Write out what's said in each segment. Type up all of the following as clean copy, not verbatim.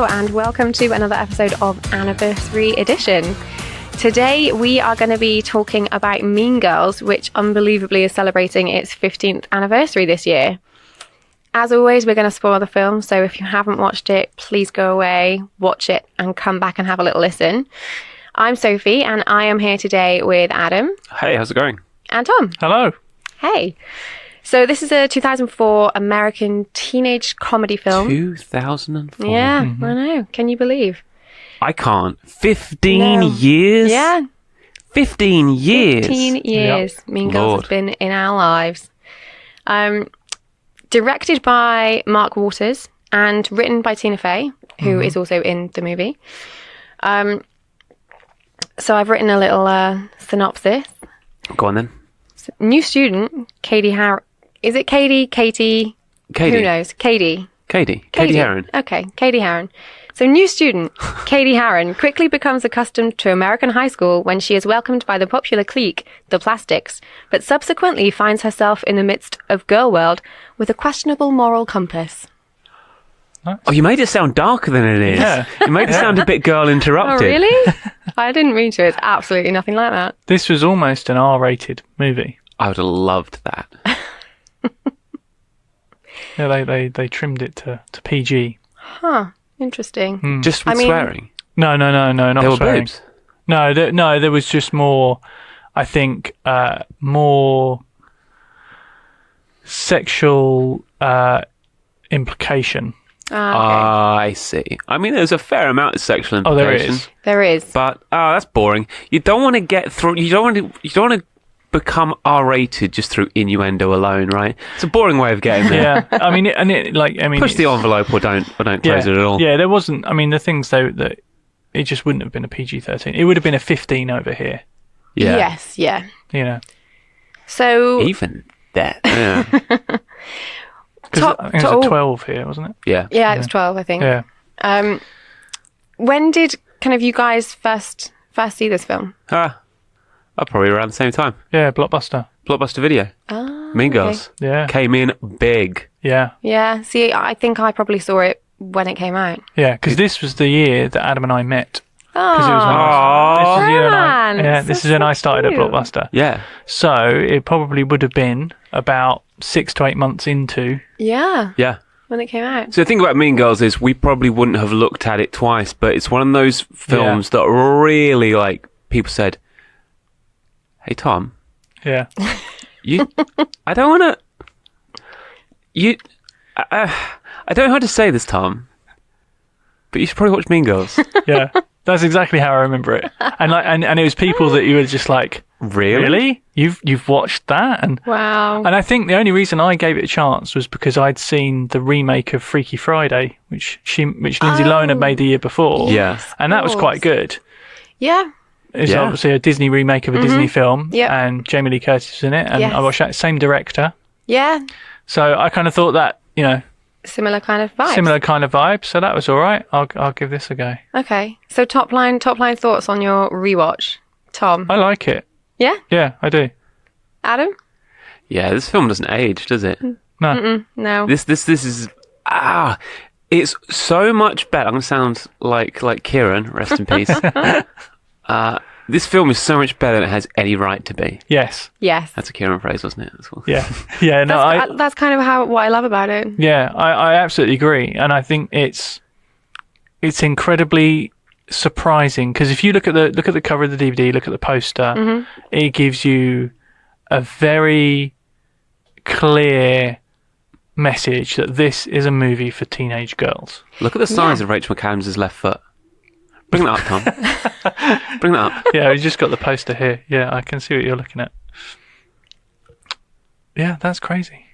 Hello and welcome to another episode of Anniversary Edition. Today we are going to be talking about Mean Girls, which unbelievably is celebrating its 15th anniversary this year. As always, we're going to spoil the film, so if you haven't watched it, please go away, watch it, and come back and have a little listen. I'm Sophie, and I am here today with Adam. Hey, how's it going? And Tom. Hello. Hey. So this is a 2004 American teenage comedy film. 2004? Yeah, I know. Can you believe? I can't. 15 No. years? Yeah. 15 years? 15 years. Yep. Mean Girls Lord. has been in our lives. Directed by Mark Waters and written by Tina Fey, who is also in the movie. So I've written a little synopsis. Go on then. New student, Katie Har... Is it Katie? Katie? Katie. Who knows? Katie. Katie Harron. Okay, Katie Harron. So new student, Katie Harron, quickly becomes accustomed to American high school when she is welcomed by the popular clique, the Plastics, but subsequently finds herself in the midst of girl world with a questionable moral compass. Oh, you made it sound darker than it is. Yeah. You made it sound a bit Girl Oh, Interrupted. really? I didn't mean to. It's absolutely nothing like that. This was almost an R-rated movie. I would have loved that. Yeah, they trimmed it to PG. Huh. Interesting. Just with I mean- swearing. No, not There were swearing. boobs. No, there was just more. I think more sexual implication. Ah, okay. I see. I mean, there's a fair amount of sexual Oh, there implication. is. There is. But that's boring. You don't want to get through. You don't want to become R-rated just through innuendo alone, right? It's a boring way of getting there. Yeah, I mean, Push the envelope or don't close it at all. Yeah, there wasn't. I mean, the things though that it just wouldn't have been a PG-13. It would have been a 15 over here. Yeah. Yes, yeah. You know, So, Even that. Yeah. because I think it was a 12 here, wasn't it? Yeah. yeah, it was 12, I think. Yeah. When did kind of you guys first see this film? Probably around the same time. Yeah, Blockbuster. Blockbuster Video. Oh, Mean okay. Girls. Yeah. Came in big. Yeah. Yeah, see, I think I probably saw it when it came out. Yeah, because this was the year that Adam and I met. Oh, Because it was when this is the year romance. this is when I started cute. at Blockbuster. Yeah. So it probably would have been about 6 to 8 months into. yeah, Yeah. when it came out. So the thing about Mean Girls is we probably wouldn't have looked at it twice, but it's one of those films that really, like, people said, hey, Tom, Yeah. I don't want to... I don't know how to say this, Tom, but you should probably watch Mean Girls. Yeah. That's exactly how I remember it. And and it was people that you were just like, really? You've watched that? And Wow. I think the only reason I gave it a chance was because I'd seen the remake of Freaky Friday, which Lindsay Lohan had made the year before. Yeah. And that was course. quite good. Yeah, It's Yeah. obviously a Disney remake of a Disney film. Yep. And Jamie Lee Curtis was in it. And Yes. I watched that, same director. yeah. So I kind of thought that, you know, Similar kind of vibe. similar kind of vibe. So that was all right. I'll give this a go. Okay. So top line thoughts on your rewatch, Tom. I like it. Yeah, Yeah, I do. Adam. Yeah, this film doesn't age, does it? No. No. This is... It's so much better. I'm going to sound like Kieran, rest in peace. This film is so much better than it has any right to be. Yes. Yes. That's a Kieran phrase, wasn't it? That's all. Yeah. Yeah. No, That's kind of what I love about it. Yeah, I absolutely agree, and I think it's incredibly surprising because if you look at the cover of the DVD, look at the poster, it gives you a very clear message that this is a movie for teenage girls. Look at the size of Rachel McAdams' left foot. Bring that up, Tom. Bring that up. Yeah, we just got the poster here. Yeah, I can see what you're looking at. Yeah, that's crazy.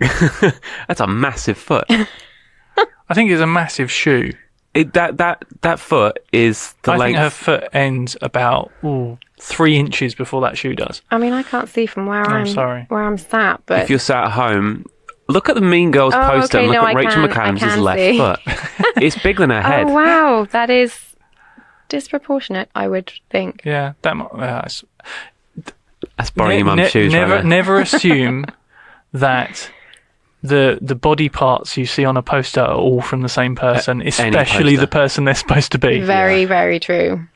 That's a massive foot. I think it's a massive shoe. That foot is the I length. think her foot ends about 3 inches before that shoe does. I mean, I can't see from where I'm sorry. where I'm sat, but If you're sat at home, look at the Mean Girls Oh, poster okay, and look no, at I Rachel can McAdams' left see. foot. It's bigger than her head. oh wow, that is disproportionate, I would think. Yeah, That's borrowing your mum's shoes, never, right there. never assume that the body parts you see on a poster are all from the same person, especially poster. the person they're supposed to be. Very, very true.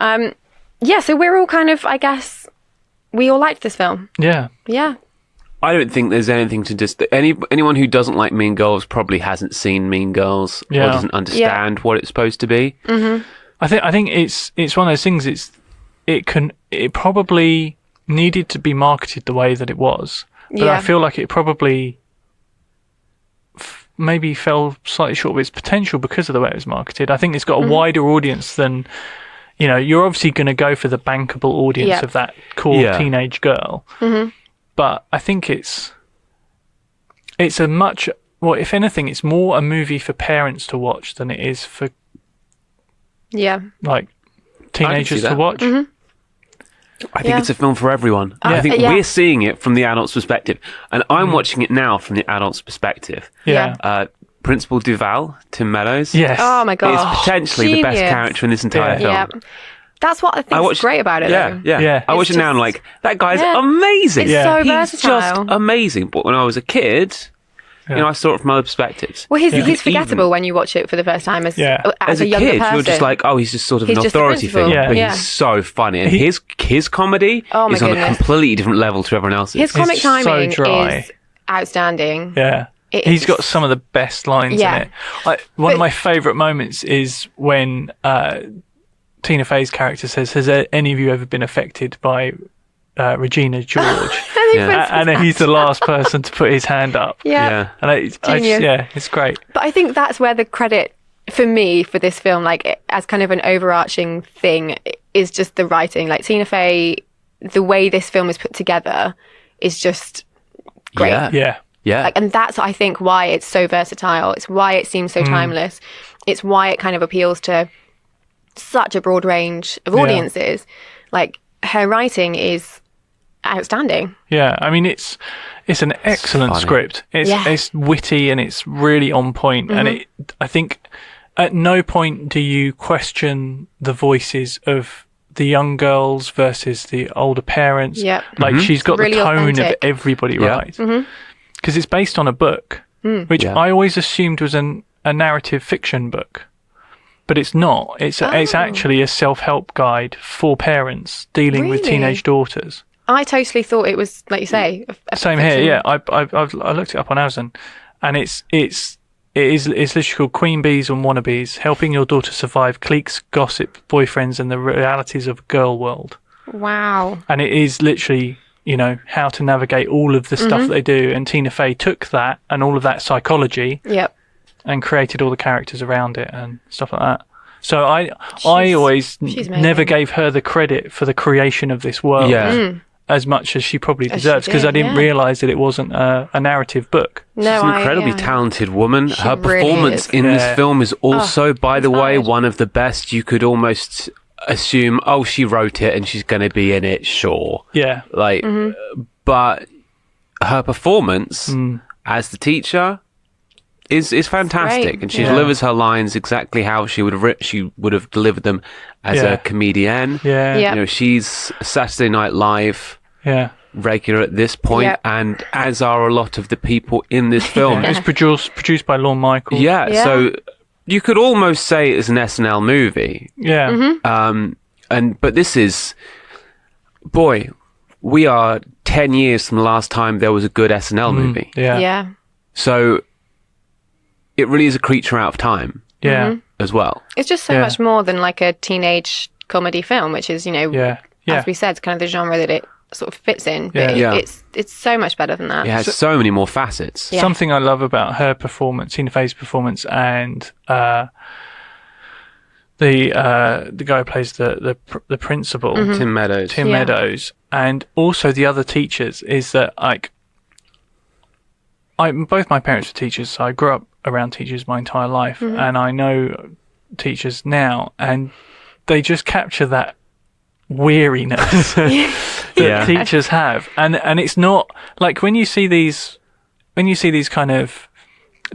So we're all kind of, I guess, we all liked this film. Yeah. Yeah. I don't think there's anything to just anyone who doesn't like Mean Girls probably hasn't seen Mean Girls or doesn't understand what it's supposed to be. Mm-hmm. I think it's one of those things. It probably needed to be marketed the way that it was, but I feel like it probably maybe fell slightly short of its potential because of the way it was marketed. I think it's got a wider audience than, you're obviously going to go for the bankable audience of that core teenage girl. Mm-hmm. But I think it's a much, well, if anything, it's more a movie for parents to watch than it is for like teenagers to watch. Mm-hmm. I think it's a film for everyone. I think we're seeing it from the adult's perspective, and I'm watching it now from the adult's perspective. Principal Duval, Tim Meadows. Yes. Oh my god. Is potentially the best character in this entire film. Yeah. That's what I think is great about it. Yeah. I watch it now and I'm like, that guy's amazing. It's so He's versatile. just amazing. But when I was a kid, I saw it from other perspectives. Well, he's forgettable when you watch it for the first time as a younger kid, person. you're just like, oh, he's just sort of He's an just a authority principal. figure. But Yeah. he's so funny. And his comedy is on a completely different level to everyone else's. His comic timing so dry. is outstanding. Yeah. He's got some of the best lines in it. One of my favourite moments is when Tina Fey's character says, "Has any of you ever been affected by Regina George?" And then he's the last person to put his hand up. Yeah. And it's great. But I think that's where the credit for me for this film, like as kind of an overarching thing, is just the writing. Like Tina Fey, the way this film is put together is just great. Yeah. Like, and that's, I think, why it's so versatile. It's why it seems so timeless. It's why it kind of appeals to such a broad range of audiences. Like, her writing is outstanding. Yeah, I mean, it's an excellent script. It's witty and it's really on point. And I think at no point do you question the voices of the young girls versus the older parents. Yep. Like, she's got really the tone authentic. of everybody right. Because it's based on a book, which I always assumed was a narrative fiction book. But it's not. It's actually a self-help guide for parents dealing with teenage daughters. I totally thought it was, like you say, a Same fiction. here, yeah. I looked it up on Amazon, and it's literally called Queen Bees and Wannabes, helping your daughter survive cliques, gossip, boyfriends, and the realities of a girl world. Wow. And it is literally, how to navigate all of the stuff that they do. And Tina Fey took that and all of that psychology and created all the characters around it and stuff like that. So I always never gave her the credit for the creation of this world as much as she probably deserves, because I didn't realise that it wasn't a narrative book. No, She's an incredibly talented woman. Her really performance is. in this film is also, by the way, inspired. one of the best. You could almost assume, oh, she wrote it and she's going to be in it, sure. Yeah. Like, but her performance as the teacher is fantastic, great. and she delivers her lines exactly how she would have delivered them as a comedian. Yeah. She's Saturday Night Live regular at this point, and as are a lot of the people in this film. It was produced by Lorne Michaels. Yeah, so you could almost say it's an SNL movie. Yeah. But this is, boy, we are 10 years from the last time there was a good SNL movie. Yeah. So it really is a creature out of time. Yeah. As well. It's just so much more than like a teenage comedy film, which is, as we said, kind of the genre that it sort of fits in. But it's so much better than that. It has so many more facets. Yeah. Something I love about her performance, Tina Fey's performance, and the guy who plays the principal, Tim Meadows. Meadows, and also the other teachers, is that both my parents were teachers, so I grew up around teachers my entire life, and I know teachers now, and they just capture that weariness that teachers have, and it's not like when you see these kind of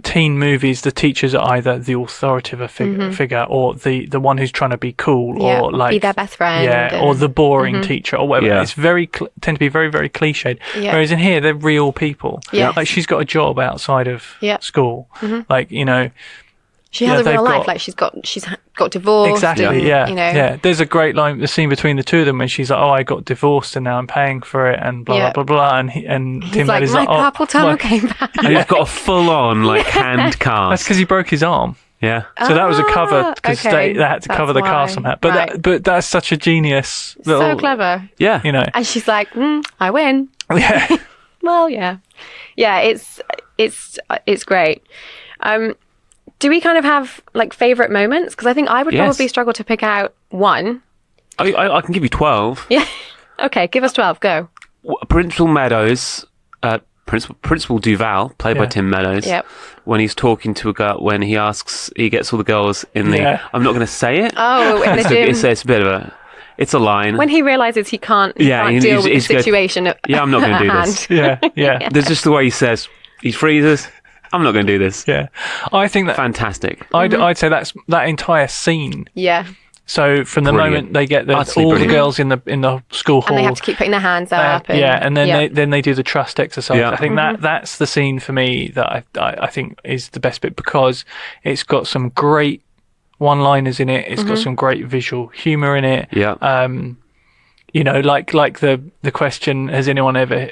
teen movies, the teachers are either the authoritative figure or the one who's trying to be cool, or like be their best friend, or the boring teacher or whatever. Yeah. It's tend to be very, very cliched. Yeah. Whereas in here, they're real people. Yes. Like she's got a job outside of school. Like, you know, she has a they've real life. got- Like she's got divorced. exactly. and, Yeah. you know. Yeah. There's a great line, the scene between the two of them when she's like, "Oh, I got divorced and now I'm paying for it," and blah Yeah. blah blah blah. And He's Tim like, Meadows my like, "Oh, carpal tunnel my-" came back. And he's got a full-on like hand That's cast. because he broke his arm. Yeah. So that was a cover because okay. they had to That's cover the why. cast somehow. But Right. but that's such a genius little, So clever. Yeah. you know. And she's like, I win. Yeah. Well, yeah. It's great. Do we kind of have like favorite moments? Because I think I would Yes. probably struggle to pick out one. I can give you 12. Yeah. Okay, give us 12. Go. Principal Meadows, Principal Duval, played by Yeah. Tim Meadows. Yep. When he's talking to a girl, when he gets all the girls in the. Yeah. I'm not going to say it. Oh, in the gym. It's a bit of a. It's a line. When he realizes he can't deal with the he's good. situation at Yeah, I'm not going to do hand. this. Yeah. There's just the way he says, he freezes. I'm not going to do this. Yeah. I think that Fantastic. I'd say that's that entire scene. Yeah. So from the Brilliant. moment they get Utterly all the brilliant. girls in the school hall, And they have to keep putting their hands up. And, and then they do the trust exercise. Yeah. I think that's the scene for me that I think is the best bit because it's got some great one-liners in it. It's got some great visual humor in it. Yeah. You know, like the question, has anyone ever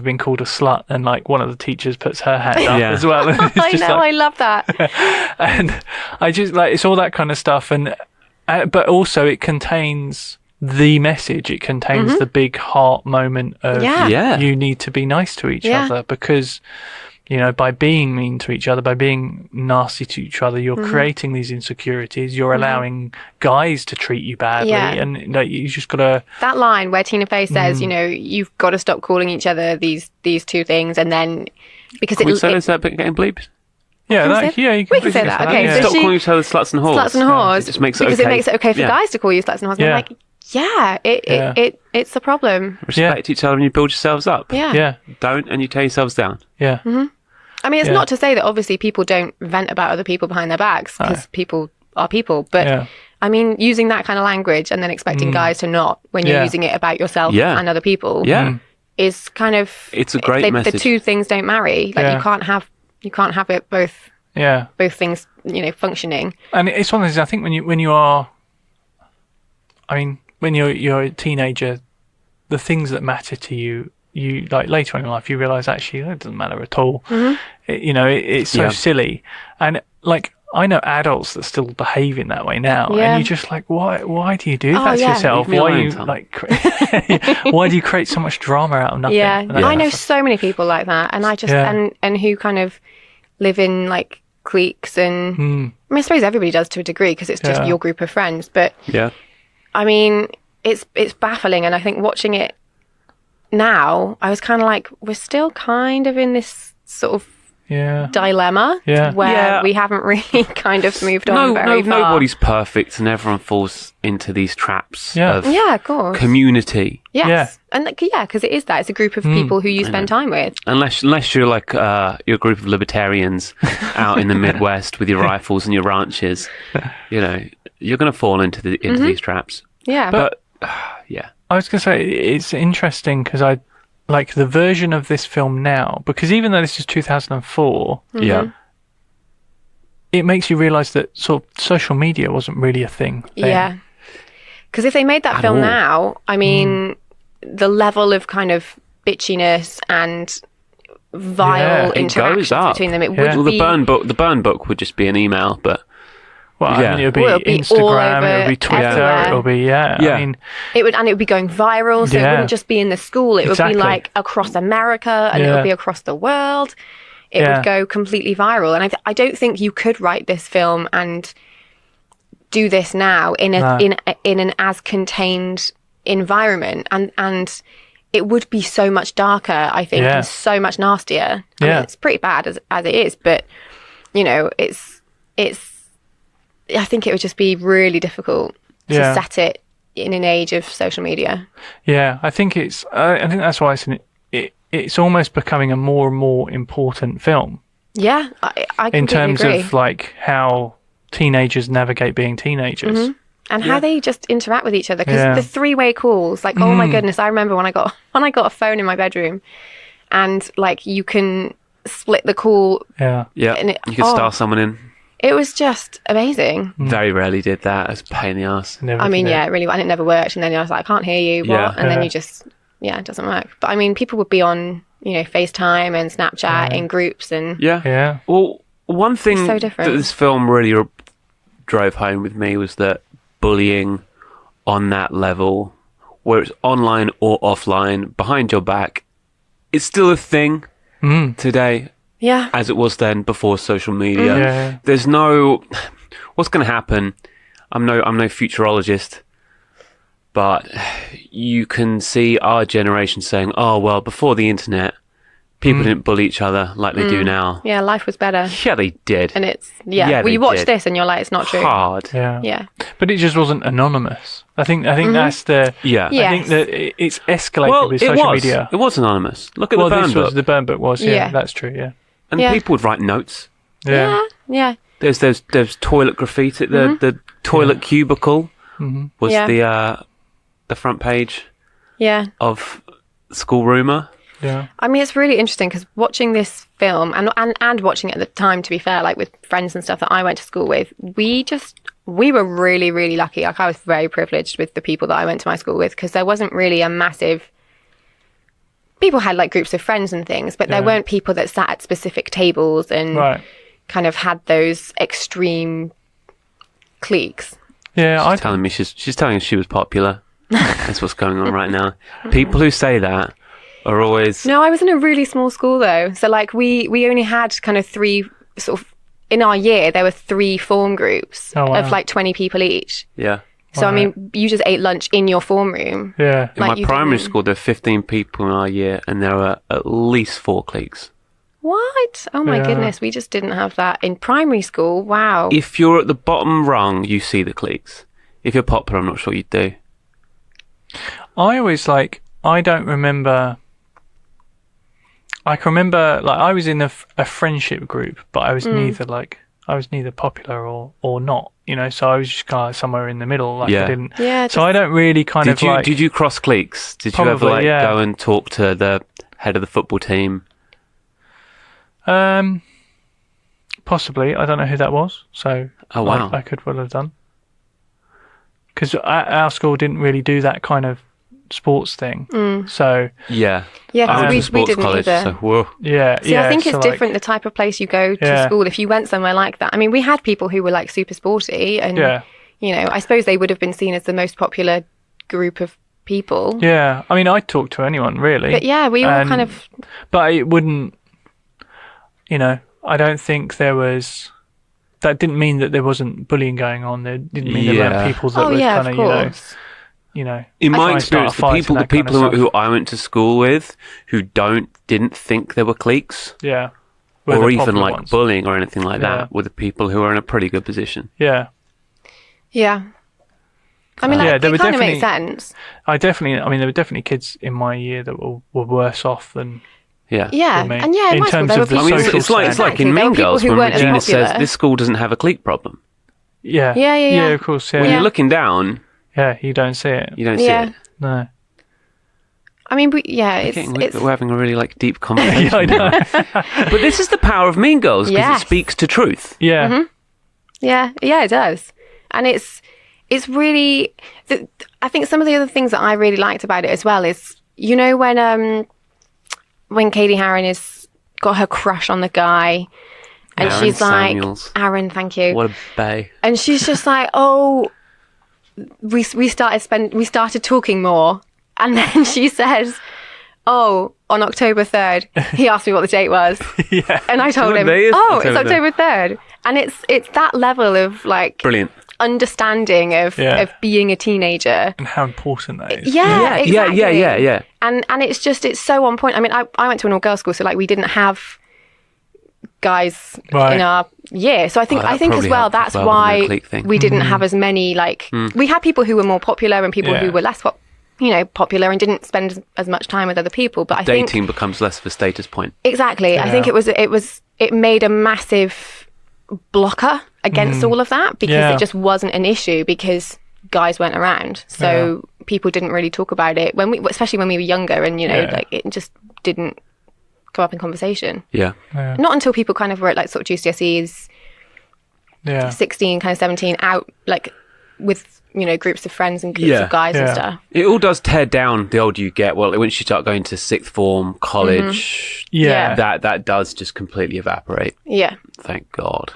been called a slut? And like one of the teachers puts her hand up Yeah. as well. And it's I just know, like- I love that. and I just like it's all that kind of stuff, and but also it contains the message. It contains the big heart moment of Yeah. you need to be nice to each Yeah. other because you know by being mean to each other, by being nasty to each other, you're creating these insecurities. You're allowing guys to treat you badly, Yeah. and like, you just gotta That line where Tina Fey says, you know, you've got to stop calling each other these two things, and then because Can we say that bit getting bleeped? yeah Can we that say- yeah you we can say basically that, okay, yeah. so Stop she- calling each other sluts and whores. sluts and whores It just makes it because okay. it makes it okay for Yeah. guys to call you sluts and whores. And Yeah. I'm like, it's a problem. Respect each other and you build yourselves up. Yeah. yeah Don't and you tear yourselves down. yeah I mean, it's Yeah. not to say that obviously people don't vent about other people behind their backs because people are people, but Yeah. I mean, using that kind of language and then expecting guys to not when you're Yeah. using it about yourself Yeah. and other people Yeah. is kind of It's a great the message. two things don't marry. Like Yeah. you can't have it both things, you know, functioning. And it's one of those. I think when you are, I mean, when you're a teenager, the things that matter to you, like later on in life, you realise actually it doesn't matter at all. You know, it's so Yeah. silly, and like I know adults that still behave in that way now, Yeah. and you're just like, why do you do that to yeah. yourself? Leave me Why alone, you Tom. why do you create so much drama out of nothing? Yeah, And I know that's- so many people like that, and I just and who kind of live in like cliques, and I mean, I suppose everybody does to a degree because it's just Yeah. your group of friends. But Yeah. I mean, it's baffling, and I think watching it now, I was kind of like, we're still kind of in this sort of yeah. dilemma Yeah. where Yeah. we haven't really kind of moved on very far. Nobody's perfect, and everyone falls into these traps Yeah. of Yeah, of course. community. Yes. Yeah. And like, yeah, because it is that. It's a group of people who you spend time with. Unless you're like you're a group of libertarians out in the Midwest with your rifles and your ranches, you know, you're going to fall into these traps. Yeah. But yeah, I was going to say it's interesting because I like the version of this film now because even though this is 2004, yeah, it makes you realise that sort of social media wasn't really a thing. then. Yeah. Because if they made that At film all. now, I mean, the level of kind of bitchiness and vile Yeah, it goes interactions up. between them, it Yeah. would Well, be... the burn book would just be an email, but Well, Yeah. I mean, it would be Well, it'll be all Instagram, over it would be Twitter, everywhere. it will be Yeah. I mean, It would be going viral, so it Yeah. wouldn't just be in the school. It would Exactly. be like across America, and it Yeah. would be across the world. It Yeah. would go completely viral, and I don't think you could write this film and do this now in an as contained environment, and it would be so much darker, I think, Yeah. and so much nastier. I mean, Yeah. it's pretty bad as it is, but you know, it's. I think it would just be really difficult to Yeah. set it in an age of social media. yeah, I think I think that's why it's almost becoming a more and more important film. Yeah, I in completely terms agree. of like how teenagers navigate being teenagers. And how they just interact with each other, because Yeah. the three-way calls, like, oh my goodness, I remember when I got a phone in my bedroom, and like you can split the call. Yeah. Yeah, And you could star someone in. It was just amazing. Very rarely did that. It's a pain in the ass. Never I mean, did it. yeah, it really, and it never worked. And then I was like, I can't hear you. What? Yeah. And then Yeah. you just, it doesn't work. But I mean, people would be on, FaceTime and Snapchat in groups, and Yeah. Yeah. Well, one thing so that different. this film really drove home with me was that bullying on that level, where it's online or offline, behind your back, it's still a thing today, yeah, as it was then before social media. Yeah. There's no... What's going to happen? I'm no futurologist, but you can see our generation saying, oh, well, before the internet, people didn't bully each other like they do now. yeah, life was better. Yeah, they did. And it's, Yeah, well, they you watch did. this and you're like, it's not true. Hard. Yeah. Yeah. But it just wasn't anonymous. I think that's the. Yeah. Yeah. I think that it's escalated Well, with it social was. media. It was anonymous. Look at Well, the burn this book. was the burn book was. Yeah, Yeah. that's true. Yeah. And Yeah. people would write notes. Yeah. Yeah. There's toilet graffiti. The toilet cubicle was Yeah. the front page Yeah. of School Rumour. Yeah. I mean, it's really interesting because watching this film and watching it at the time, to be fair, like with friends and stuff that I went to school with, we were really, really lucky. Like, I was very privileged with the people that I went to my school with, because there wasn't really a massive... People had like groups of friends and things, but there weren't people that sat at specific tables and Right. kind of had those extreme cliques. Yeah. She's telling me she's telling us she was popular. That's what's going on right now. People who say that are always... No, I was in a really small school though. So like we only had kind of three sort of... In our year, there were 3 form groups Oh, wow. of like 20 people each. Yeah. So, I mean, you just ate lunch in your form room. Yeah. In Like my you primary didn't- school, there were 15 people in our year, and there were at least 4 cliques. What? Oh my Yeah. goodness, we just didn't have that in primary school. Wow. If you're at the bottom rung, you see the cliques. If you're popular, I'm not sure you do. I always I don't remember. I can remember I was in a friendship group, but I was neither popular or not, so I was just kind of somewhere in the middle. Like Yeah. I didn't. Yeah, So I don't really kind of like. Did you cross cliques? Did you ever Probably, yeah. go and talk to the head of the football team? Possibly. I don't know who that was. So Oh, wow. I could well have done. Because our school didn't really do that kind of sports thing. So Yeah. Yeah, I went to because we sports didn't college, either. so whoa. yeah, See, yeah. I think so it's different the type of place you go to Yeah. school. If you went somewhere like that, I mean, we had people who were like super sporty, and Yeah. I suppose they would have been seen as the most popular group of people. Yeah. I mean, I'd talk to anyone really. But yeah, we all And- kind of But it wouldn't. I don't think there was. That didn't mean that there wasn't bullying going on. There didn't mean there Yeah. weren't people that oh were yeah, kind of of course. In my try and experience, start a fight and the that kind of people stuff. who I went to school with who didn't think there were cliques yeah. Were or the even popular like ones. bullying or anything like Yeah. that were the people who are in a pretty good position. Yeah. Yeah. I mean, Yeah, like, there it were kind of makes definitely- sense. There were definitely kids in my year that were worse off than. Yeah. Yeah, me. and yeah, in In my school terms there were of the people. I mean, social it's like in Exactly, there Mean were people Girls who when weren't as Regina says popular. this school doesn't have a clique problem. Yeah. Yeah, yeah, yeah. of course. Yeah. When Yeah. you're looking down, You don't see it. you don't Yeah. see it. No. I mean, it's We're having a really diffp conversation. I know. But this is the power of Mean Girls because Yes. it speaks to truth. Yeah. yeah, it does, and it's really. I think some of the other things that I really liked about it as well is when Katie Harron is got her crush on the guy, and Aaron she's Samuels. like, Aaron, thank you. What a bay. And she's just like, oh, we started talking more, and then she says, oh, on October 3rd, he asked me what the date was, Yeah. and I told What him, day is oh, it's October October 3rd, and it's that level of like Brilliant. understanding of being a teenager. And how important that is. Yeah, exactly. Yeah. And it's so on point. I mean, I went to an all-girls school, so like we didn't have guys Right. in our year. So I think that as probably well helped as that's well with the why clique thing. we didn't have as many like we had people who were more popular and people Yeah. who were less popular and didn't spend as much time with other people. But I think Dating becomes less of a status point. exactly. Yeah. I think it made a massive blocker against all of that because Yeah. it just wasn't an issue because guys weren't around. So people didn't really talk about it especially when we were younger, and like it just didn't come up in conversation. Yeah. Not until people kind of were at like sort of GCSEs, Yeah. 16, kind of 17, out like with groups of friends and groups of guys and Yeah. stuff. It all does tear down the older you get. Well, once you start going to sixth form, college, Yeah. that does just completely evaporate. Yeah. Thank God.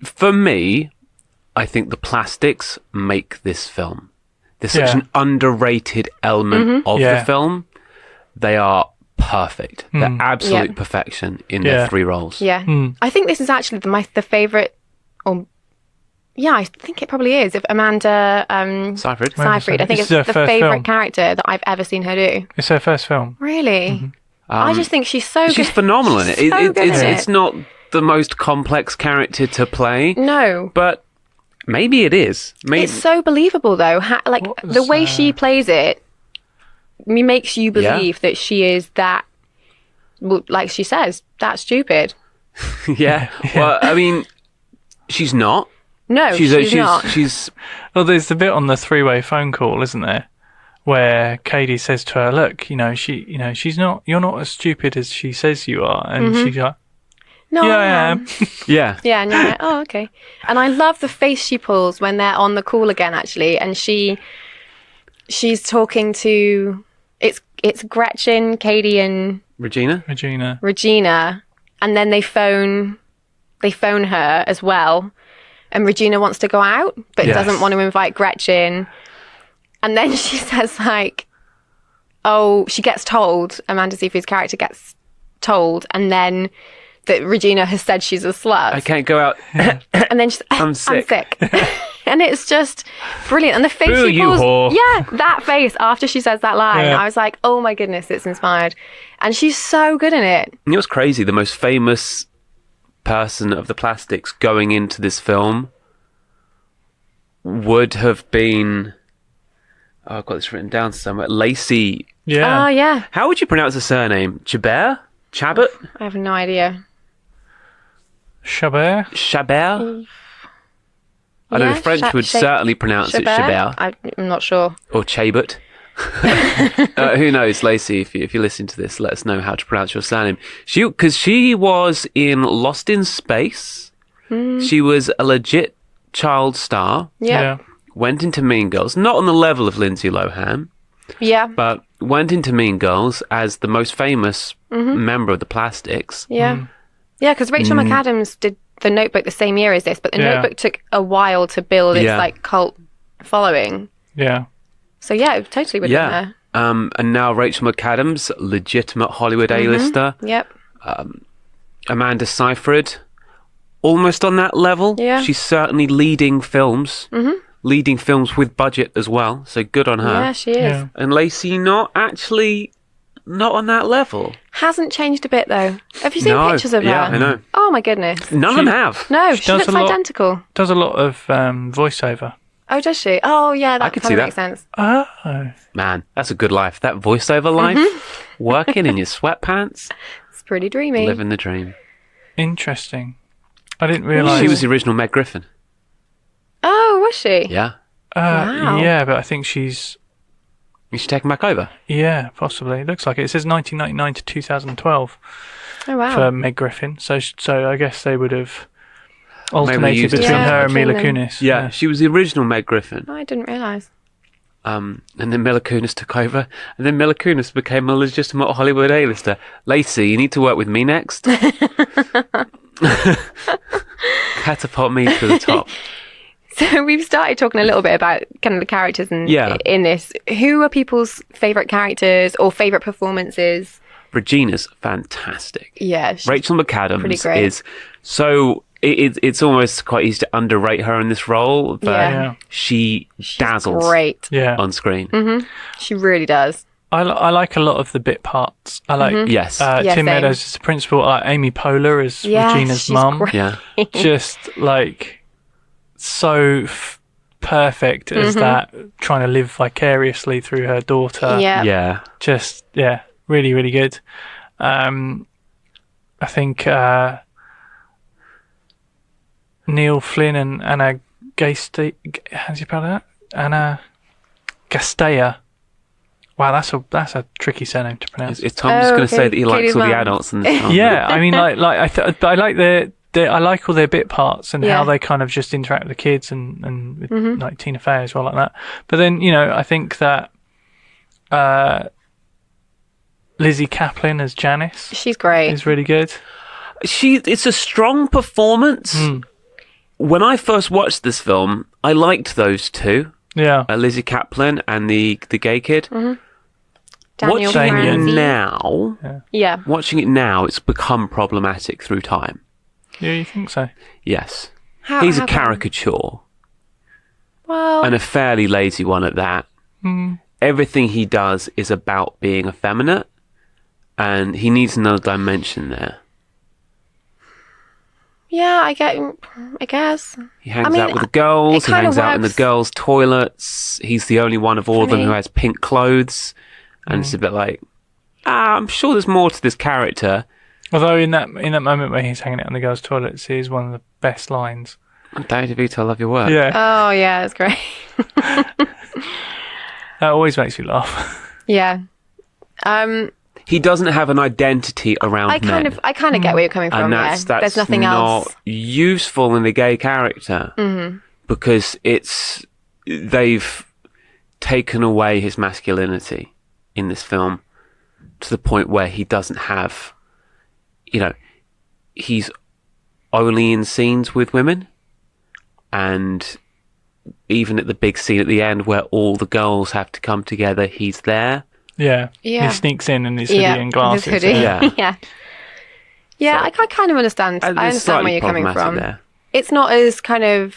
For me, I think the plastics make this film. They're such Yeah. an underrated element of Yeah. the film. They are perfect. They're absolute Yeah. perfection in Yeah. their 3 roles. Yeah. I think this is actually the favorite, or yeah, I think it probably is. If Amanda Seyfried. Seyfried, I think This it's is her the first favorite film. character that I've ever seen her do. It's her first film. Really? I just think she's so good. She's phenomenal in it. She's so good in it. It's not the most complex character to play, No. but maybe it is. Maybe It's so believable though. What The was, way she plays it makes you Yeah. believe that she is that, well, like she says, that stupid. yeah. Well, I mean, she's not. No, she's not. She's Well, there's the bit on the three-way phone call, isn't there, where Katie says to her, "Look, she's not. You're not as stupid as she says you are," and she's like, No, "Yeah, I I am. am." yeah. Yeah, and you're like, oh, okay. And I love the face she pulls when they're on the call again, actually. And she's talking to it's Gretchen, Katie, and Regina. Regina. and then they phone her as well. And Regina wants to go out, but Yes. doesn't want to invite Gretchen. And then she says like, oh, she gets told, Amanda Seyfried's character gets told, and then that Regina has said she's a slut. I can't go out. And then she's I'm sick. And it's just brilliant. And the face Boo, she you pulls, whore. yeah, that face after she says that line, Yeah. I was like, oh my goodness, it's inspired. And she's so good in it. You know what's crazy? The most famous person of the Plastics going into this film would have been. Oh, I've got this written down somewhere. Lacey. Yeah. Oh yeah, How would you pronounce the surname? Chabert? Chabot? I have no idea. Chabert. Chabert? I know Yeah, the French Cha- would Cha- certainly pronounce it Chabert I'm not sure. or Chabot. Who knows, Lacey? If you listen to this, let us know how to pronounce your surname. Because she was in Lost in Space. She was a legit child star. Yeah, Went into Mean Girls, not on the level of Lindsay Lohan, yeah, but went into Mean Girls as the most famous member of the Plastics. yeah, yeah. Because Rachel McAdams did The Notebook the same year as this, but The Yeah. Notebook took a while to build its Yeah. like cult following. Yeah. So yeah, it totally would have Yeah. been her. And now Rachel McAdams, legitimate Hollywood A-lister. Yep. Amanda Seyfried, almost on that level. Yeah. She's certainly leading films. Leading films with budget as well. So good on her. Yeah, she is. Yeah. And Lacey not on that level. Hasn't changed a bit though. Have you seen No. pictures of Yeah, her? I know. Oh my goodness. None of them have. No, She she does looks a lot- identical. Does a lot of voiceover. Oh, does she? Oh yeah, that could kind see of that. makes sense. Oh. Man, that's a good life. That voiceover life, working in your sweatpants, It's pretty dreamy. living the dream. Interesting. I didn't realise. She was the original Meg Griffin. Oh, was she? Yeah. Wow. Yeah, but I think she's. You should take him back over. Yeah, possibly. It looks like it. It says 1999 to 2012 Oh wow. for Meg Griffin. So I guess they would have alternated used between Yeah, her and Mila between them. Kunis. Yeah, she was the original Meg Griffin. Oh, I didn't realise. And then Mila Kunis took over. And then Mila Kunis became a legitimate Hollywood A-lister. Lacey, you need to work with me next. Catapult me to the top. So we've started talking a little bit about kind of the characters in this. Who are people's favourite characters or favourite performances? Regina's fantastic. Yeah. she's Rachel pretty McAdams great. is so... It's almost quite easy to underrate her in this role, but Yeah. she dazzles Great. Yeah. on screen. She really does. I like a lot of the bit parts. I like Yes. Yeah, Tim same. Meadows as the principal. I like Amy Poehler as Yeah, Regina's she's mum. great. Yeah. Just like so perfect as that, trying to live vicariously through her daughter. Yeah. Just, really, really good. I think Neil Flynn and Anna Gasteya, how do you spell that? Anna Gasteya. Wow, that's a tricky surname to pronounce. Is Tom just going to say that he likes Katie's all the mum. adults in this film? Yeah, I mean, I like I like all their bit parts and how they kind of just interact with the kids and with, like Tina Fey as well, like that. But then, I think that Lizzie Kaplan as Janice She's great. is really good. It's a strong performance. When I first watched this film, I liked those two, Yeah. Lizzie Kaplan and the gay kid. Daniel Watching it Franzi. now, Yeah. it's become problematic through time. Yeah, you think so? Yes. how He's a come? caricature, Well, and a fairly lazy one at that. Everything he does is about being effeminate, and he needs another dimension there. yeah, I guess. He hangs mean, out with the girls, it he kinda hangs out in the works. girls' toilets. He's the only one of all of them me. who has pink clothes, and it's a bit like, I'm sure there's more to this character. Although in that moment where he's hanging out in the girls' toilets is one of the best lines. David DeVito, I love your work. Yeah, Oh, yeah, that's great. that always makes me laugh. Yeah. He doesn't have an identity around I kind men. of get where you're coming from. And that's There's nothing not else. useful in the gay character because they've taken away his masculinity in this film to the point where he doesn't have, he's only in scenes with women, and even at the big scene at the end where all the girls have to come together, he's there. Yeah. Yeah. He sneaks in his hoodie and glasses. His hoodie. Yeah. Yeah. Yeah, I kind of understand. I It's understand slightly where you're coming problematic from. there. It's not as kind of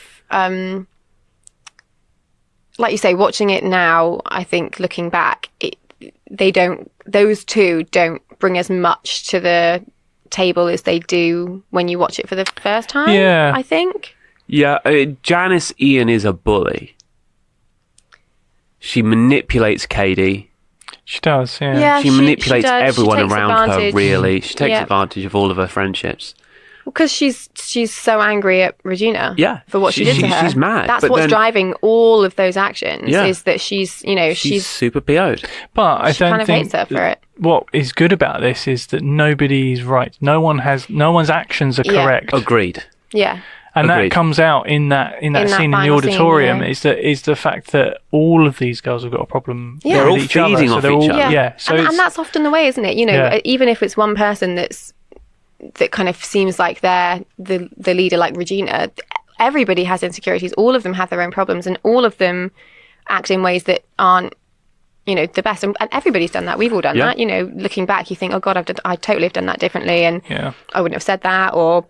like you say, watching it now, I think looking back, those two don't bring as much to the table as they do when you watch it for the first time. Yeah. I think. Yeah, Janice Ian is a bully. She manipulates Katie. She does, yeah. Yeah, She manipulates does. She everyone takes around her, advantage. really. She takes Yeah. advantage of all of her friendships. Because she's so angry at Regina. Yeah. For what she did to her. She's mad. That's but what's then driving all of those actions. Yeah. Is that she's super PO'd. But I she don't kind of think hates her for it. what is good about this is that nobody's right. No one's actions are Yeah. correct. Agreed. Yeah. And Agreed. that comes out in that scene in the final scene, auditorium yeah. is the fact that all of these girls have got a problem Yeah. They're with all each other. feeding So off they're each all, other. Yeah. So and it's, that's often the way, isn't it? Yeah. Even if it's one person that kind of seems like they're the leader, like Regina, everybody has insecurities. All of them have their own problems, and all of them act in ways that aren't, the best. And everybody's done that. We've all done Yeah. that. Looking back, you think, oh God, I totally have done that differently, and yeah. I wouldn't have said that, or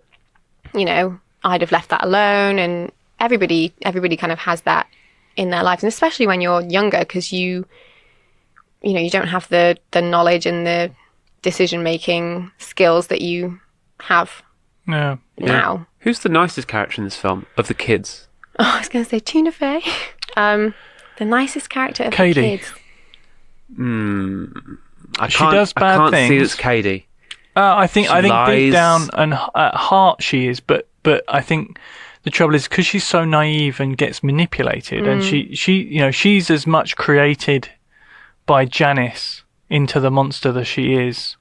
I'd have left that alone. And everybody kind of has that in their lives, and especially when you're younger, because you don't have the knowledge and the decision making skills that you have Yeah. now. Who's the nicest character in this film of the kids? Oh, I was going to say Tina Fey. The nicest character of Katie. the kids. She does bad I can't see things. it's Katie. I think deep lies. down and at heart she is, but I think the trouble is because she's so naive and gets manipulated, and she's as much created by Janice into the monster that she is.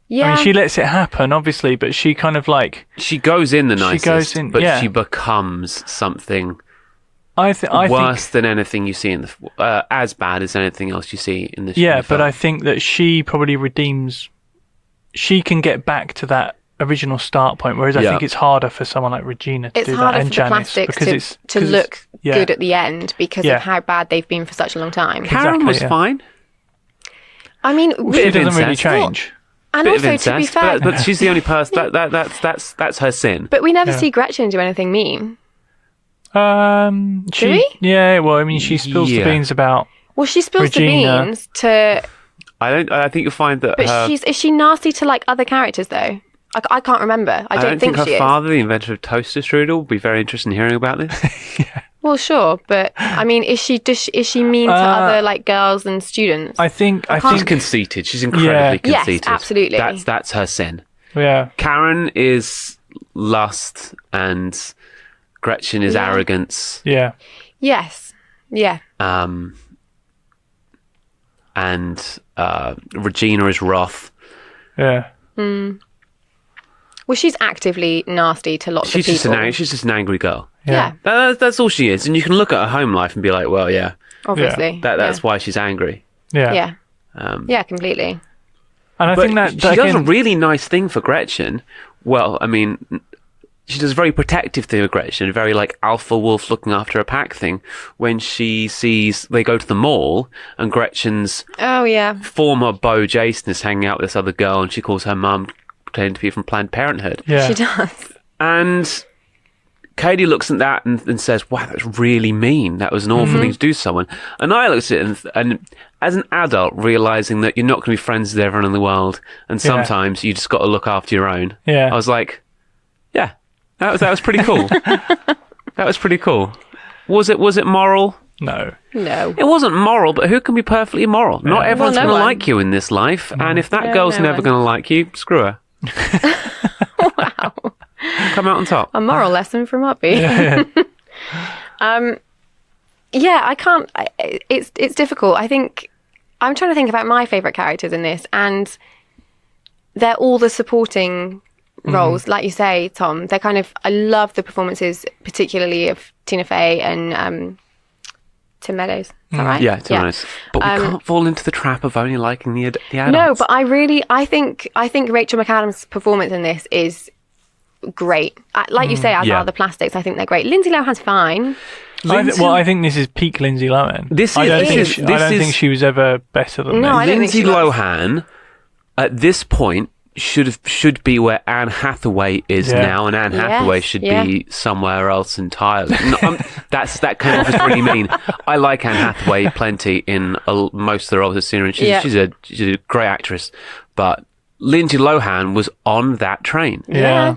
Yeah. I mean, she lets it happen, obviously, but she kind of like She goes in the nicest, goes in- but yeah. she becomes something I think worse than anything you see in the as bad as anything else you see in the yeah, film. but I think that she probably redeems. She can get back to that original start point, whereas I Yeah. think it's harder for someone like Regina to it's do harder that, for and the Janice plastics because to look yeah. good at the end because Yeah. of how bad they've been for such a long time. Karen Exactly, was yeah. fine. I mean, She of doesn't really incest. change. and Bit of also to be incest, fair, but she's the only person that's her sin. but we never Yeah. see Gretchen do anything mean. She, we? yeah, well, I mean, she spills the Yeah. beans about. Well, she spills Regina. the beans to, I think you'll find that but her. is she nasty to like other characters though? I can't remember. I don't think her she is. father, the inventor of toaster strudel, would be very interested in hearing about this. Well, sure, but I mean, is she mean to other like girls and students? I think She's conceited. She's incredibly Yes, conceited. absolutely. That's her sin. yeah. Karen is lust, and Gretchen is arrogance. Yeah. Yes. Yeah. And Regina is wrath. Yeah. Well, she's actively nasty to lots She's of people. she's just an angry girl. Yeah. That's all she is. And you can look at her home life and be like, well, yeah, Obviously. that's why she's angry. Yeah. Yeah. Yeah, completely. And I But think that she does a really nice thing for Gretchen. Well, I mean, she does a very protective thing with Gretchen, a very like alpha wolf looking after a pack thing. When she sees they go to the mall and Gretchen's Oh, yeah. former beau Jason is hanging out with this other girl, and she calls her mum pretending to be from Planned Parenthood. yeah. She does. And Katie looks at that and says, wow, that's really mean. That was an awful thing to do to someone. And I looked at it and as an adult, realising that you're not going to be friends with everyone in the world, and sometimes you just got to look after your own. Yeah. I was like, yeah, that was pretty cool. That was pretty cool. Was it moral? No. No. It wasn't moral, but who can be perfectly moral? Not everyone's Well, no going to one. like you in this life, and if that No, girl's no never one. going to like you, screw her. Wow. Come out on top. A moral lesson from Uppy. Yeah, I can't. It's difficult. I think I'm trying to think about my favourite characters in this, and they're all the supporting roles, like you say, Tom. They're kind of. I love the performances, particularly of Tina Fey and Tim Meadows. Is that right? Yeah, to be honest. But we can't fall into the trap of only liking the adults. No, but I think Rachel McAdams' performance in this is great. Like you say, as Yeah. are the plastics. I think they're great. Lindsay Lohan's fine. I think this is peak Lindsay Lohan. I don't think she was ever better than No, this. I don't think Lindsay she was. Lohan, at this point, should be where Anne Hathaway is Yeah. now, and Anne Yes, Hathaway should yeah. be somewhere else entirely. No, that came off as really mean. I like Anne Hathaway plenty in most of the roles I've seen her in. She's a great actress, but Lindsay Lohan was on that train, Yeah.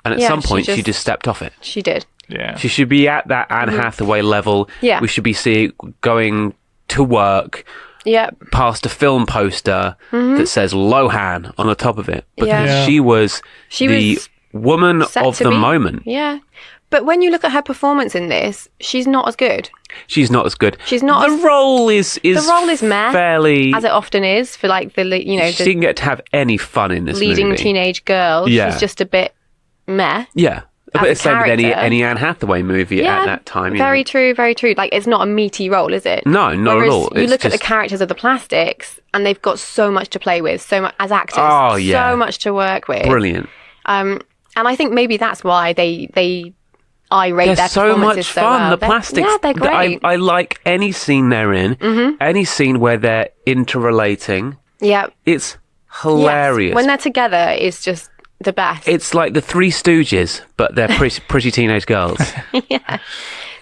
and at Yeah, some point she she just stepped off it. She did. Yeah. She should be at that Anne Hathaway level. Yeah. We should be going to work Yep. past a film poster that says Lohan on the top of it, because Yeah. she was She the was woman set of to the be. moment. Yeah. But when you look at her performance in this, she's not as good. She's not as good. She's not The as- role is The role is meh, fairly. as it often is for like she the didn't get to have any fun in this leading movie. teenage girl. Yeah. She's just a bit meh. Yeah, but as a it's same with any character. Anne Hathaway movie at that time. Very true, very true. Like, it's not a meaty role, is it? No, not Whereas at all. You It's look at the just- characters of the plastics, and they've got so much to play with, so much as actors. Oh, yeah. So much to work with. Brilliant. And I think maybe that's why I rate They're their so performances much so fun. well. The plastics. Yeah, they're great. I like any scene they're in. Any scene where they're interrelating. Yeah. It's hilarious. Yes. When they're together, it's just the best. It's like the Three Stooges, but they're pretty teenage girls.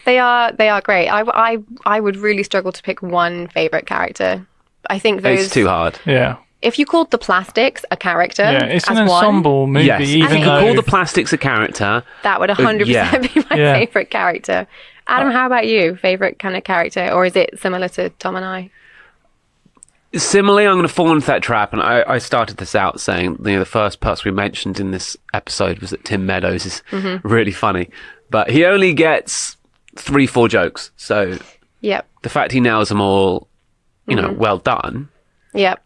They are great. I would really struggle to pick one favourite character. I think those. It's too hard. Yeah. If you called the plastics a character, Yeah. It's an as one, ensemble movie, Yes, if even you though. call the plastics a character, that would 100% yeah. be my Yeah. favourite character. Adam, how about you? Favourite kind of character, or is it similar to Tom and I? similarly, I'm going to fall into that trap. And I started this out saying, the first person we mentioned in this episode was that Tim Meadows is really funny, but he only gets 3-4 jokes. So Yep. the fact he nails them all, well done. Yep.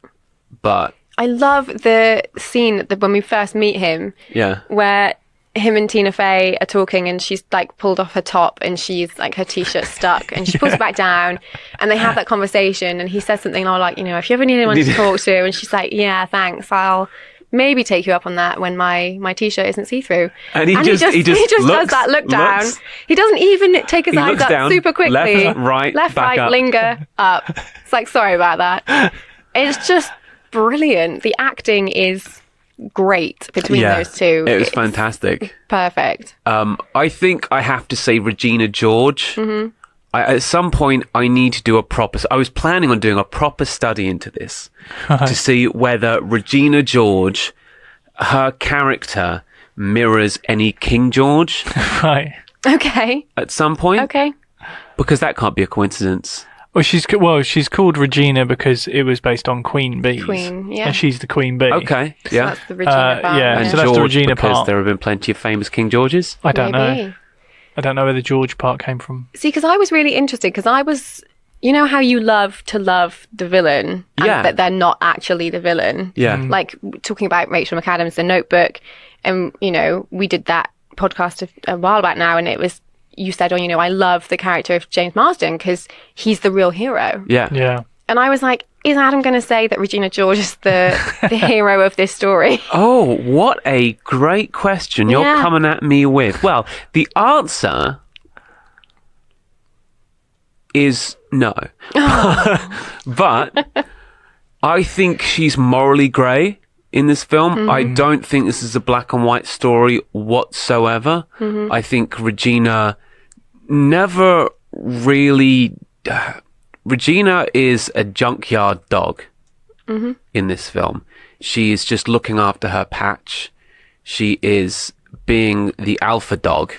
But I love the scene when we first meet him, yeah, where him and Tina Fey are talking, and she's like pulled off her top, and she's like her t-shirt stuck, and she pulls it back down, and they have that conversation, and he says something like, if you ever need anyone to talk to, and she's like, yeah, thanks, I'll maybe take you up on that when my t-shirt isn't see-through. And he just does looks, that look down. looks. He doesn't even take his He eyes looks up down, super quickly. left, right, left, back right, up. linger, up. It's like, sorry about that. It's just brilliant. The acting is great between those two. It was It's fantastic. perfect. I think I have to say Regina George. Mm-hmm. At some point, I need to do a proper... I was planning on doing a proper study into this to see whether Regina George her character mirrors any King George Right. Okay. at some point, Okay. because that can't be a coincidence. Well, she's called Regina because it was based on Queen Bees. Queen, yeah. And she's the Queen Bee. Okay, So yeah. that's the Regina part. yeah, And so that's the George, Regina because part. there have been plenty of famous King Georges. I don't know. Maybe. I don't know where the George part came from. See, because I was really interested, because I was, you know how you love to love the villain, and Yeah. that they're not actually the villain. Yeah. Like talking about Rachel McAdams, The Notebook, and we did that podcast a while back now, and it was, you said, I love the character of James Marsden because he's the real hero. Yeah. Yeah. And I was like, is Adam going to say that Regina George is the hero of this story? Oh, what a great question you're Yeah. coming at me with. Well, the answer is no. But I think she's morally grey in this film. I don't think this is a black and white story whatsoever. I think Regina never really... Regina is a junkyard dog in this film. She is just looking after her patch. She is being the alpha dog.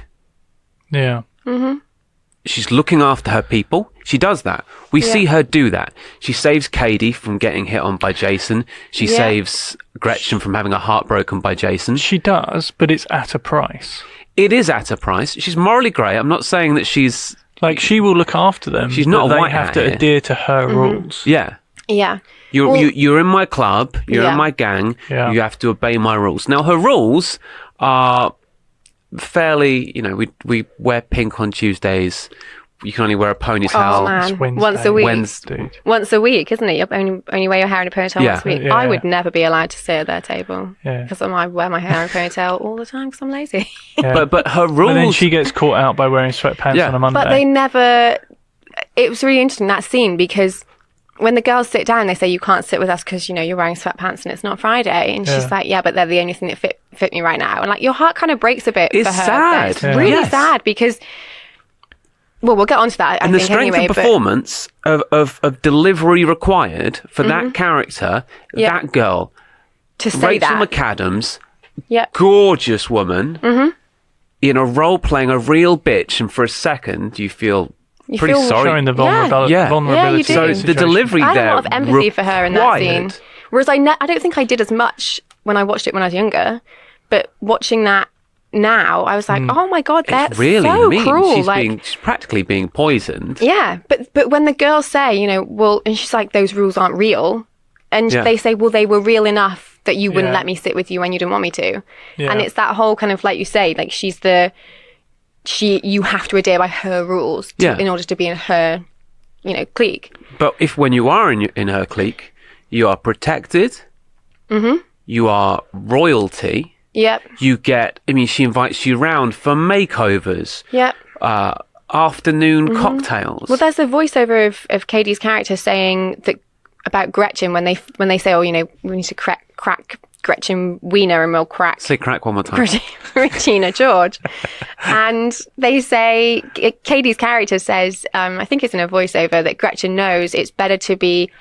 Yeah. She's looking after her people. She does that. We see her do that. She saves Katie from getting hit on by Jason. She Yeah. saves Gretchen from having her heart broken by Jason. She does, but it's at a price. It is at a price. She's morally grey. I'm not saying that she's... Like, she will look after them. She's not but a they white have hat to here. adhere to her rules. Yeah. Yeah. You're, Well- you're in my club. You're Yeah. in my gang. Yeah. You have to obey my rules. Now, her rules are fairly... we wear pink on Tuesdays. You can only wear a ponytail. Oh, man. It's Wednesday. Once a week. Dude. Once a week, isn't it? You only wear your hair in a ponytail Yeah. once a week. Yeah. I would never be allowed to sit at their table. Yeah. Because I wear my hair in a ponytail all the time because I'm lazy. Yeah. But her rules... And then she gets caught out by wearing sweatpants Yeah. on a Monday. But they never... It was really interesting, that scene, because when the girls sit down, they say, you can't sit with us because, you're wearing sweatpants and it's not Friday. And she's Yeah. like, yeah, but they're the only thing that fit me right now. And, like, your heart kind of breaks a bit It's for her. sad. It's Yeah. really Yes. sad because... Well, we'll get onto that, I and the think, strength anyway. of performance of delivery required for that character, Yeah. that girl, to say Rachel that. McAdams, Yeah. gorgeous woman, in a role playing a real bitch, and for a second you feel You pretty feel sorry. Showing the Yeah. vulnerability. you do. of So the the situation. delivery I had there a lot of empathy for her in that scene. required- Whereas I don't think I did as much when I watched it when I was younger. But watching that now, I was like, oh my God, that's It's really so mean. cruel. She's practically being poisoned. Yeah, but when the girls say, and she's like, those rules aren't real. And Yeah. they say, well, they were real enough that you wouldn't Yeah. let me sit with you when you didn't want me to. Yeah. And it's that whole kind of, like you say, like you have to adhere by her rules Yeah. in order to be in her, clique. But if when you are in her clique, you are protected, you are royalty. Yep, You get, she invites you round for makeovers, yep. afternoon cocktails. Well, there's a voiceover of Katie's character saying that about Gretchen when they say, we need to crack Gretchen Wiener and we'll crack Say crack one more time. Regina George. And they say, Katie's character says, I think it's in a voiceover, that Gretchen knows it's better to be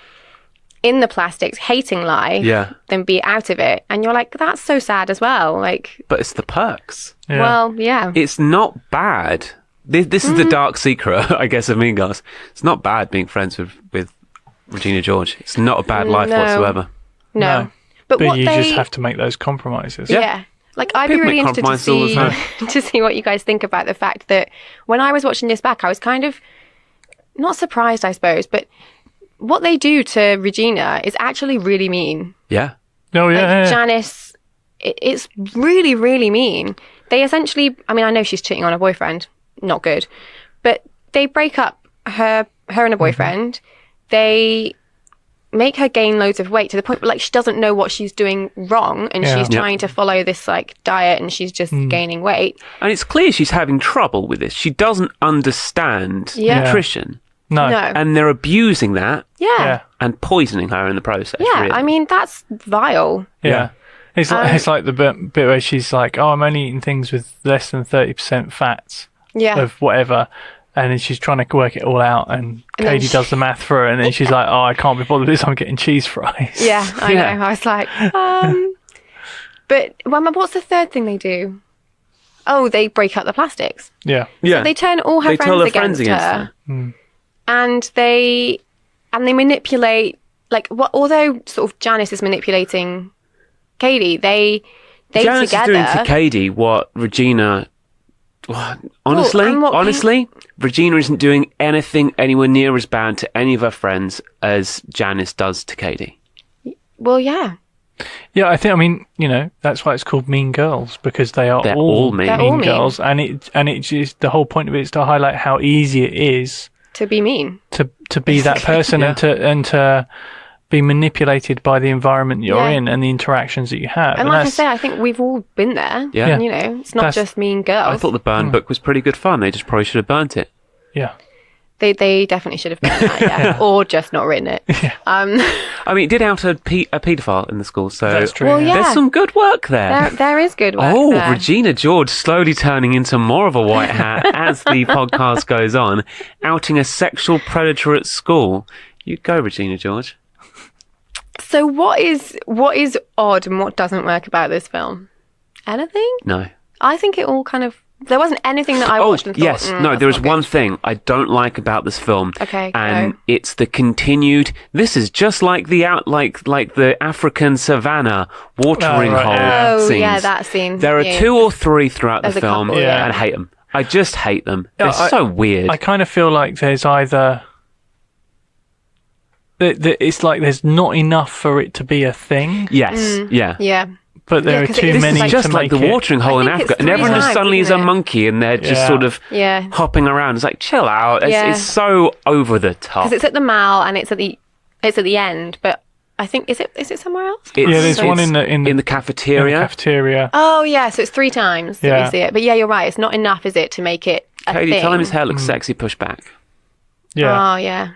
in the plastics, hating life, Yeah. than be out of it. And you're like, that's so sad as well. Like, But it's the perks. Yeah. well, yeah. It's not bad. This is the dark secret, I guess, of Mean Girls. It's not bad being friends with Regina George. It's not a bad life No. whatsoever. No. No. But But what you they... just have to make those compromises. Yeah. Like, I'd be People really make interested to compromises all the see, to see what you guys think about the fact that when I was watching this back, I was kind of not surprised, I suppose, but what they do to Regina is actually really mean. Yeah. Oh, yeah. Like, yeah. Janice, it's really, really mean. They essentially, I know she's cheating on her boyfriend, not good, but they break up her and her boyfriend. They make her gain loads of weight to the point where, like, she doesn't know what she's doing wrong, and Yeah. she's Yeah. trying to follow this, like, diet, and she's just gaining weight. And it's clear she's having trouble with this. She doesn't understand Yeah. nutrition. No. No. And they're abusing that Yeah. and poisoning her in the process. Yeah, really. that's vile. Yeah. It's like the bit where she's like, oh, I'm only eating things with less than 30% fats Yeah. of whatever. And then she's trying to work it all out. And And then Katie does the math for her. And then she's like, oh, I can't be bothered with this. I'm getting cheese fries. Yeah, I Yeah. know. I was like, But what's the third thing they do? Oh, they break up the plastics. Yeah. Yeah. They turn all her They tell friends her friends against against her. And they manipulate, like, although sort of Janice is manipulating Katie, they Janice together. is doing to Katie what Regina. Honestly, and what Regina isn't doing anything anywhere near as bad to any of her friends as Janice does to Katie. Well, yeah. Yeah, I mean, that's why it's called Mean Girls, because they're all mean. They're all mean. girls, and it just, the whole point of it is to highlight how easy it is To be mean. to be that person Yeah. and to be manipulated by the environment you're Yeah. in and the interactions that you have. And like I say, I think we've all been there. Yeah. It's not just Mean Girls. I thought the burn book was pretty good fun. They just probably should have burnt it. yeah. They definitely should have done that, yeah. Or just not written it. I mean, it did out a paedophile in the school, so That's true. Well, yeah. there's some good work there. There is good work Oh, there. Regina George slowly turning into more of a white hat as the podcast goes on, outing a sexual predator at school. You go, Regina George. So what is odd and what doesn't work about this film? Anything? No. I think it all kind of... There wasn't anything that I watched and thought, yes. No, that's there is not one good." thing I don't like about this film. Okay, And go. it's the continued, this is just like the like the African savannah watering Oh, right, hole yeah. Oh, scenes. yeah, that scene. There are Yeah. 2 or 3 throughout There's the a film, couple, yeah. and I hate them. I just hate them. Yeah, They're so weird. I kind of feel like there's either it's like there's not enough for it to be a thing, yes, yeah. Yeah. but there Yeah, are 'cause too it is many It's to just like make the it. watering hole I in think it's Africa, and 3 everyone just times, suddenly is a isn't it? monkey, and they're just Yeah. sort of Yeah. hopping around. It's like, chill out. It's, Yeah. it's so over the top. Because it's at the Mall and it's at the end, but I think is it somewhere else? Yeah, there's It's one in the in the cafeteria. cafeteria. Oh yeah, so it's 3 times that Yeah. we see it. But yeah, you're right. It's not enough, is it, to make it a Katie, thing? tell him his hair looks sexy. Push back. Yeah, Oh yeah.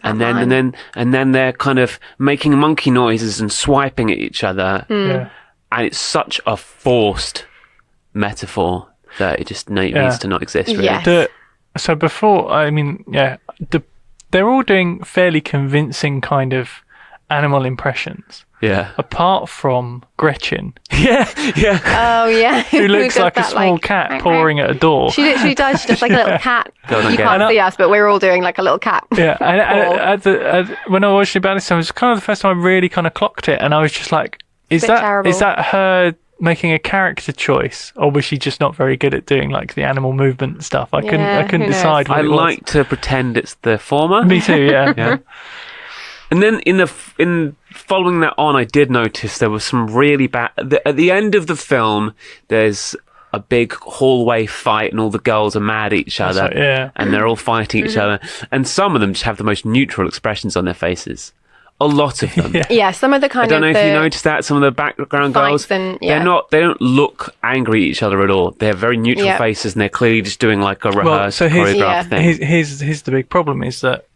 And That then, line. and then they're kind of making monkey noises and swiping at each other, yeah. and it's such a forced metaphor that it just needs to not exist. Really. Yes. So before, I mean, they're all doing fairly convincing kind of animal impressions, Yeah, apart from Gretchen, yeah, yeah. Oh yeah. who looks does like a that, small cat pawing at a door. She literally does. She's just like a little cat. Go on, You get can't it. see us, but we're all doing like a little cat. Yeah, and Or- when I watched about this, it was kind of the first time I really kind of clocked it, and I was just like, "Is bit that terrible. is that her making a character choice, or was she just not very good at doing like the animal movement stuff?" I couldn't Yeah, who knows? decide. What I it was. like to pretend it's the former. Me too. Yeah. Yeah. And then in following that on, I did notice there was some really bad. At the end of the film, there's a big hallway fight, and all the girls are mad at each other, right, yeah. and they're all fighting each other. And some of them just have the most neutral expressions on their faces. A lot of them. Yeah. Yeah, some of the I kind don't know of if you the noticed that some of the background girls, fights and yeah. they don't look angry at each other at all. They have very neutral Yeah. faces, and they're clearly just doing like a Well, rehearsed so here's- choreographed Yeah. thing. Here's the big problem is that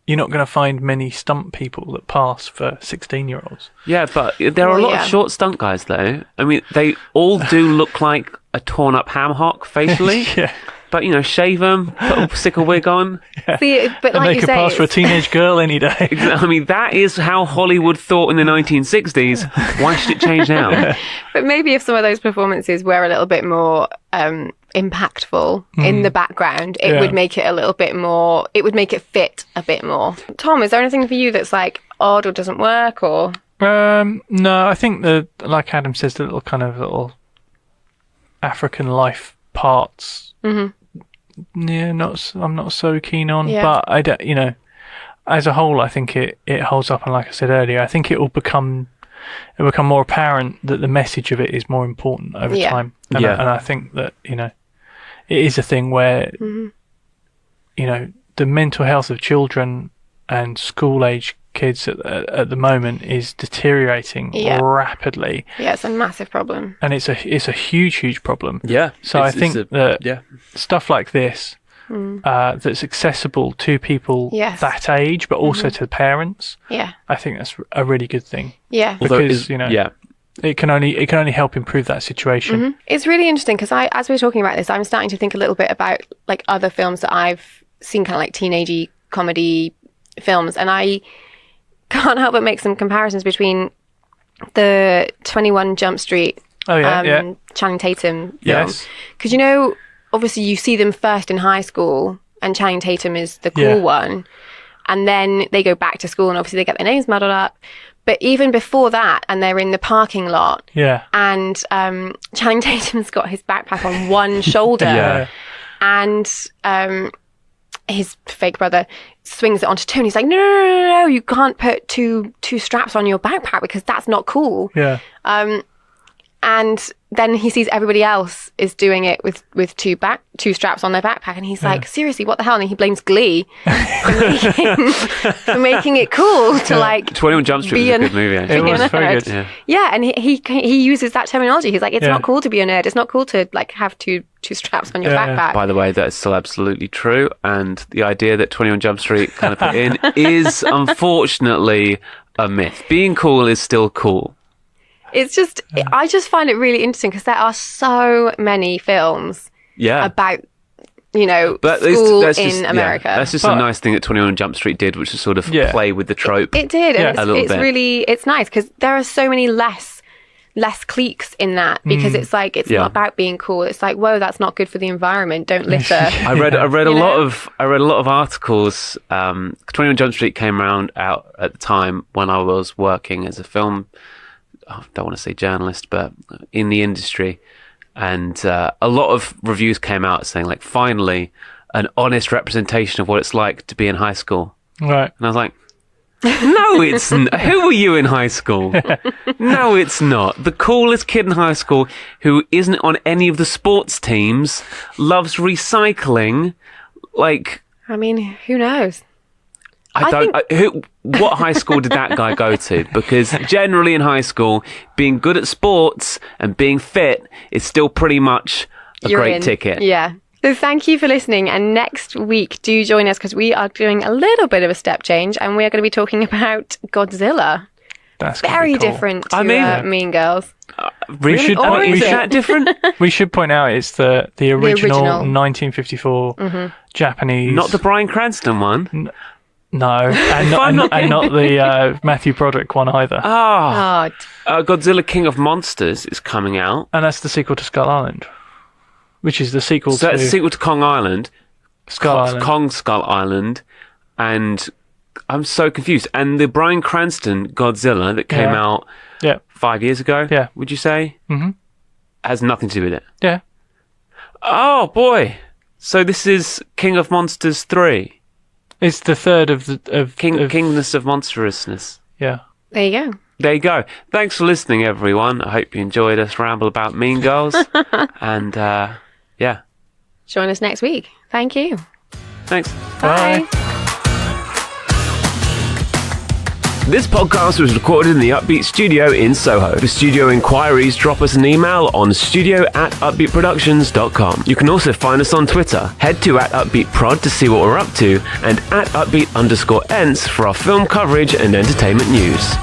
you're not going to find many stunt people that pass for 16-year-olds. Yeah, but there are a Well, lot yeah. of short stunt guys, though. I mean, they all do look like a torn-up ham hock facially. Yeah. But, shave them, stick a wig on. See, but And like they you could say, pass for a it's- teenage girl any day. I mean, that is how Hollywood thought in the 1960s. Why should it change now? but maybe if some of those performances were a little bit more impactful in the background, it Yeah. would make it a little bit more. It would make it fit a bit more. Tom, is there anything for you that's like odd or doesn't work or? No, I think like Adam says, the little African life parts. Mm-hmm. Yeah, I'm not so keen on, Yeah. but I don't, as a whole, I think it holds up. And like I said earlier, I think it will become more apparent that the message of it is more important over Yeah. time. And, Yeah. and I think that, it is a thing where, the mental health of children and school age kids at the moment is deteriorating Yeah. rapidly, Yeah, it's a massive problem. and it's a huge problem. Yeah. So I think that yeah. stuff like this that's accessible to people Yes. that age, but also to parents, Yeah, I think that's a really good thing. yeah. Although it because, is- yeah. It can only help improve that situation. It's really interesting because as we were talking about this, I'm starting to think a little bit about like other films that I've seen, kind of like teenagey comedy films, and I can't help but make some comparisons between the 21 Jump Street. Oh yeah. Channing Tatum film. Yes. Because obviously you see them first in high school, and Channing Tatum is the cool one, and then they go back to school, and obviously they get their names muddled up. But even before that, and they're in the parking lot, and Channing Tatum's got his backpack on one shoulder, and his fake brother swings it onto Tony. He's like, no, you can't put two straps on your backpack because that's not cool. Yeah. And then he sees everybody else is doing it with two straps on their backpack, and he's like, seriously, what the hell? And he blames Glee for making it cool to 21 Jump Street was a good movie, actually. It was very good. Yeah, and he uses that terminology. He's like, it's not cool to be a nerd. It's not cool to have two straps on your backpack. By the way, that is still absolutely true, and the idea that 21 Jump Street kind of put in is unfortunately a myth. Being cool is still cool. It's just, I just find it really interesting because there are so many films about, school in America. That's just a nice thing that 21 Jump Street did, which is sort of play with the trope. It did. a little bit. It's nice because there are so many less cliques in that, because it's like, it's not about being cool. It's like, whoa, that's not good for the environment. Don't litter. I read a lot of articles. 21 Jump Street came out at the time when I was working as a film, I don't want to say journalist, but in the industry. And a lot of reviews came out saying, like, finally, an honest representation of what it's like to be in high school. Right. And I was like, no, it's who were you in high school? No, it's not. The coolest kid in high school who isn't on any of the sports teams loves recycling. Like, I mean, who knows? What high school did that guy go to? Because generally in high school, being good at sports and being fit is still pretty much a great ticket. Yeah. So thank you for listening. And next week, do join us because we are doing a little bit of a step change, and we are going to be talking about Godzilla. That's very cool. different to Mean Girls. Really? Is that different? We should point out it's the original 1954 Japanese. Not the Bryan Cranston one. No, and not the Matthew Broderick one either. Godzilla King of Monsters is coming out. And that's the sequel to Skull Island, which is the sequel to... that's the sequel to Kong Island. Island. Kong Skull Island. And I'm so confused. And the Bryan Cranston Godzilla that came out 5 years ago, would you say? Mm-hmm. Has nothing to do with it. Yeah. Oh, boy. So this is King of Monsters 3. It's the third of Kingness of Monstrousness. Yeah. There you go. There you go. Thanks for listening, everyone. I hope you enjoyed us ramble about Mean Girls. And, join us next week. Thank you. Thanks. Bye. This podcast was recorded in the Upbeat Studio in Soho. For studio inquiries, drop us an email on studio@upbeatproductions.com. You can also find us on Twitter. Head to @UpbeatProd to see what we're up to, and @Upbeat_ENTS for our film coverage and entertainment news.